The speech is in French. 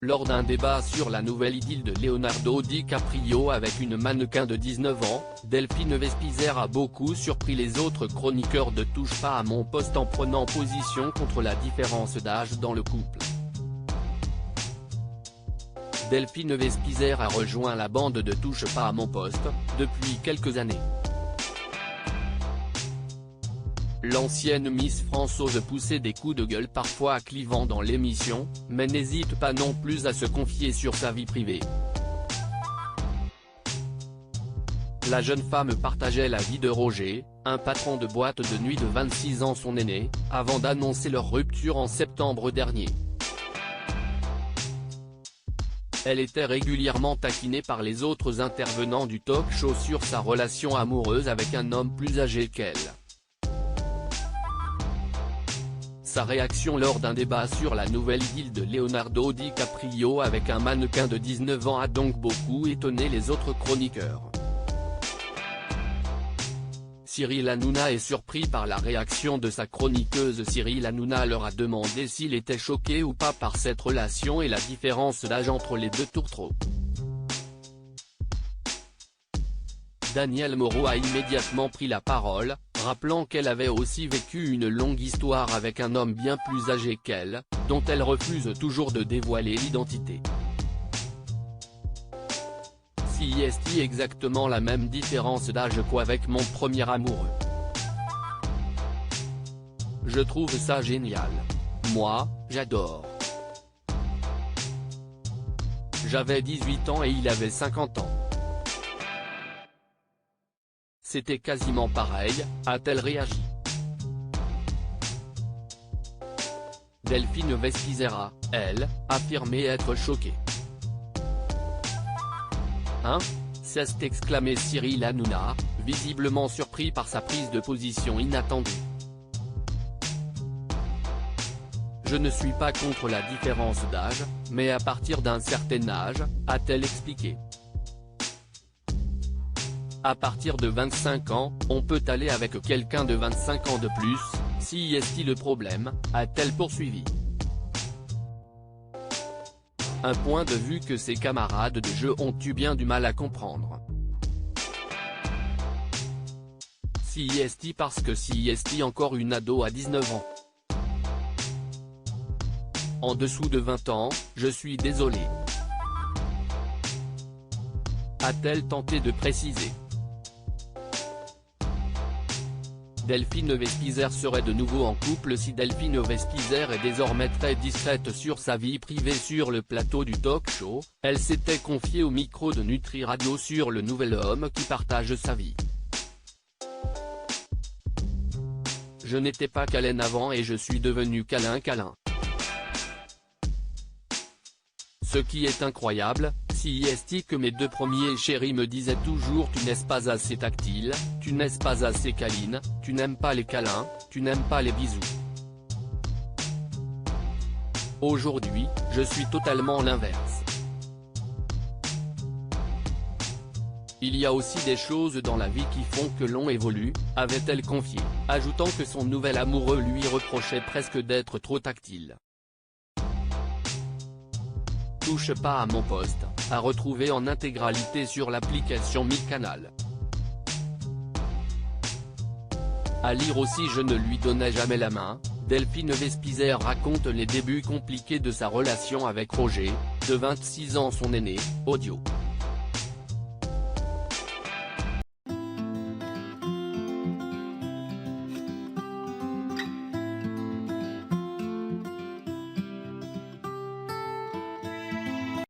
Lors d'un débat sur la nouvelle idylle de Leonardo DiCaprio avec une mannequin de 19 ans, Delphine Vespizer a beaucoup surpris les autres chroniqueurs de Touche pas à mon poste en prenant position contre la différence d'âge dans le couple. Delphine Vespizer a rejoint la bande de Touche pas à mon poste, depuis quelques années. L'ancienne Miss France ose pousser des coups de gueule parfois clivants dans l'émission, mais n'hésite pas non plus à se confier sur sa vie privée. La jeune femme partageait la vie de Roger, un patron de boîte de nuit de 26 ans son aîné, avant d'annoncer leur rupture en septembre dernier. Elle était régulièrement taquinée par les autres intervenants du talk-show sur sa relation amoureuse avec un homme plus âgé qu'elle. Sa réaction lors d'un débat sur la nouvelle idylle de Leonardo DiCaprio avec un mannequin de 19 ans a donc beaucoup étonné les autres chroniqueurs. Cyril Hanouna est surpris par la réaction de sa chroniqueuse. Cyril Hanouna leur a demandé s'il était choqué ou pas par cette relation et la différence d'âge entre les deux tourtereaux. Danielle Moreau a immédiatement pris la parole, rappelant qu'elle avait aussi vécu une longue histoire avec un homme bien plus âgé qu'elle, dont elle refuse toujours de dévoiler l'identité. Si est-il exactement la même différence d'âge qu'avec mon premier amoureux? Je trouve ça génial. Moi, j'adore. J'avais 18 ans et il avait 50 ans. C'était quasiment pareil, a-t-elle réagi. Delphine Vespizer a, elle, affirmé être choquée. Hein? S'est exclamé Cyril Hanouna, visiblement surpris par sa prise de position inattendue. Je ne suis pas contre la différence d'âge, mais à partir d'un certain âge, a-t-elle expliqué. À partir de 25 ans, on peut aller avec quelqu'un de 25 ans de plus, si est-il le problème, a-t-elle poursuivi. Un point de vue que ses camarades de jeu ont eu bien du mal à comprendre. Si est-il parce que si est-il encore une ado à 19 ans. En dessous de 20 ans, je suis désolé. A-t-elle tenté de préciser. Delphine Vespizer serait de nouveau en couple. Si Delphine Vespizer est désormais très discrète sur sa vie privée sur le plateau du talk-show, elle s'était confiée au micro de Nutri Radio sur le nouvel homme qui partage sa vie. Je n'étais pas câlin avant et je suis devenu câlin. Ce qui est incroyable, si est que mes deux premiers chéris me disaient toujours tu n'es pas assez tactile, tu n'es pas assez câline, tu n'aimes pas les câlins, tu n'aimes pas les bisous. Aujourd'hui, je suis totalement l'inverse. Il y a aussi des choses dans la vie qui font que l'on évolue, avait-elle confié, ajoutant que son nouvel amoureux lui reprochait presque d'être trop tactile. Touche pas à mon poste, à retrouver en intégralité sur l'application MyCanal. À lire aussi. Je ne lui donnais jamais la main. Delphine Vespizer raconte les débuts compliqués de sa relation avec Roger, de 26 ans son aîné, audio.